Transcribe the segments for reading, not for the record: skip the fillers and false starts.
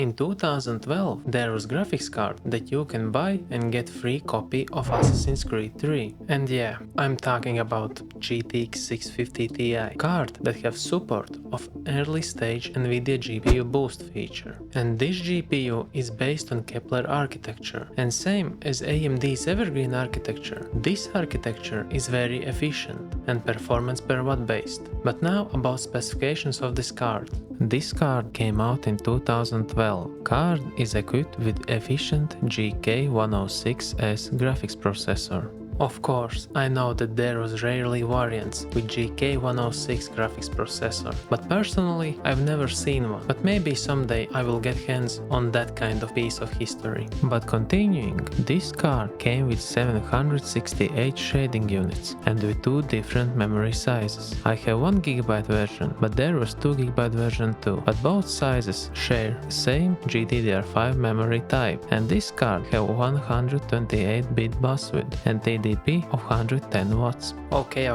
In 2012, there was graphics card that you can buy and get free copy of Assassin's Creed 3. And yeah, I'm talking about GTX 650 Ti card that have support of early stage NVIDIA GPU boost feature. And this GPU is based on Kepler architecture, and same as AMD's Evergreen architecture, this architecture is very efficient and performance per watt based. But now about specifications of this card. This card came out in 2012. Card is equipped with efficient GK106S graphics processor. Of course, I know that there was rarely variants with GK106 graphics processor, but personally I've never seen one, but maybe someday I will get hands on that kind of piece of history. But continuing, this card came with 768 shading units and with two different memory sizes. I have 1GB version, but there was 2GB version too, but both sizes share the same GDDR5 memory type, and this card have 128-bit bus width and TDP of 110 watts. Okay,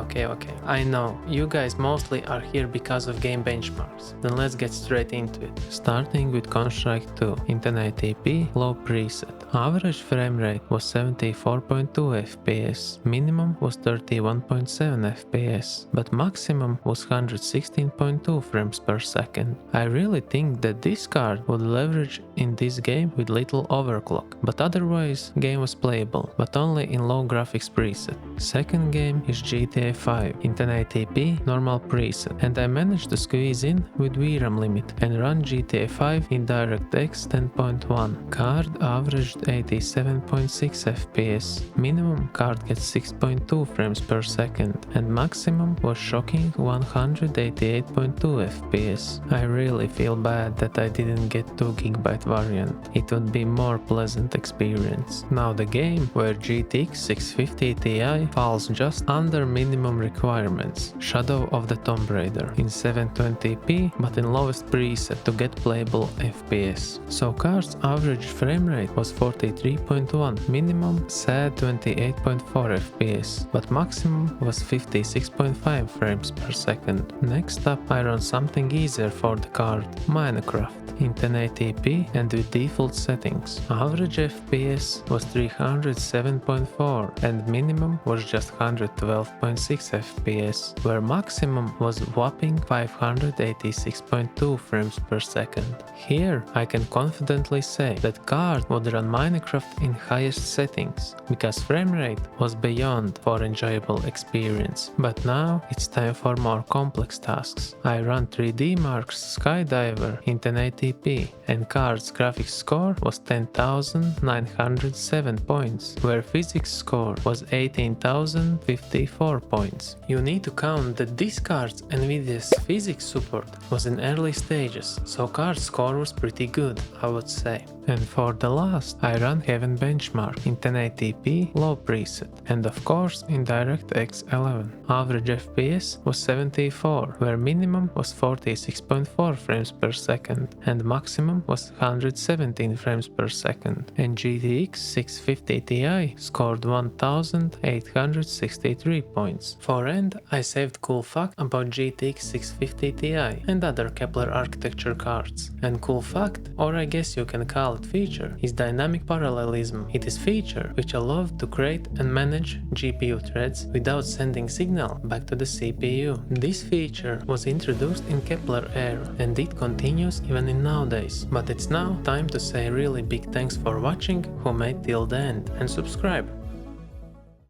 I know, you guys mostly are here because of game benchmarks. Then let's get straight into it. Starting with Counter-Strike 2, 1080p, low preset. Average frame rate was 74.2 FPS, minimum was 31.7 FPS, but maximum was 116.2 frames per second. I really think that this card would leverage in this game with little overclock, but otherwise game was playable, but only in low graphics preset. Second game is GTA 5 in 1080p normal preset, and I managed to squeeze in with VRAM limit and run GTA 5 in DirectX 10.1. Card averaged 87.6 FPS, minimum card gets 6.2 frames per second, and maximum was shocking 188.2 FPS. I really feel bad that I didn't get 2GB variant, it would be more pleasant experience. Now the game where GTX 650 Ti falls just under minimum requirements, Shadow of the Tomb Raider in 720p but in lowest preset to get playable FPS. So card's average frame rate was 43.1, minimum sad 28.4 FPS, but maximum was 56.5 frames per second. Next up I run something easier for the card, Minecraft in 1080p and with default settings. Average FPS was 307.4 and minimum was just 112.6 FPS, where maximum was whopping 586.2 frames per second. Here I can confidently say that card would run Minecraft in highest settings, because frame rate was beyond for enjoyable experience. But now it's time for more complex tasks. I run 3D Mark's Skydiver in 1080p and card's graphics score was 10,907 points, where physics score was 18,054 points. You need to count that this card's NVIDIA's physics support was in early stages, so card's score was pretty good, I would say. And for the last, I run Heaven Benchmark in 1080p low preset, and of course in DirectX 11. Average FPS was 74, where minimum was 46.4 frames per second and maximum was 117 frames per second. And GTX 650 Ti scored 1,863 points. For end, I saved cool fact about GTX 650 Ti and other Kepler architecture cards. And cool fact, or I guess you can call it feature, is dynamic parallelism. It is feature which allows to create and manage GPU threads without sending signal back to the CPU. This feature was introduced in Kepler era and it continues even in nowadays. But it's now time to say really big thanks for watching who made till the end, and subscribe.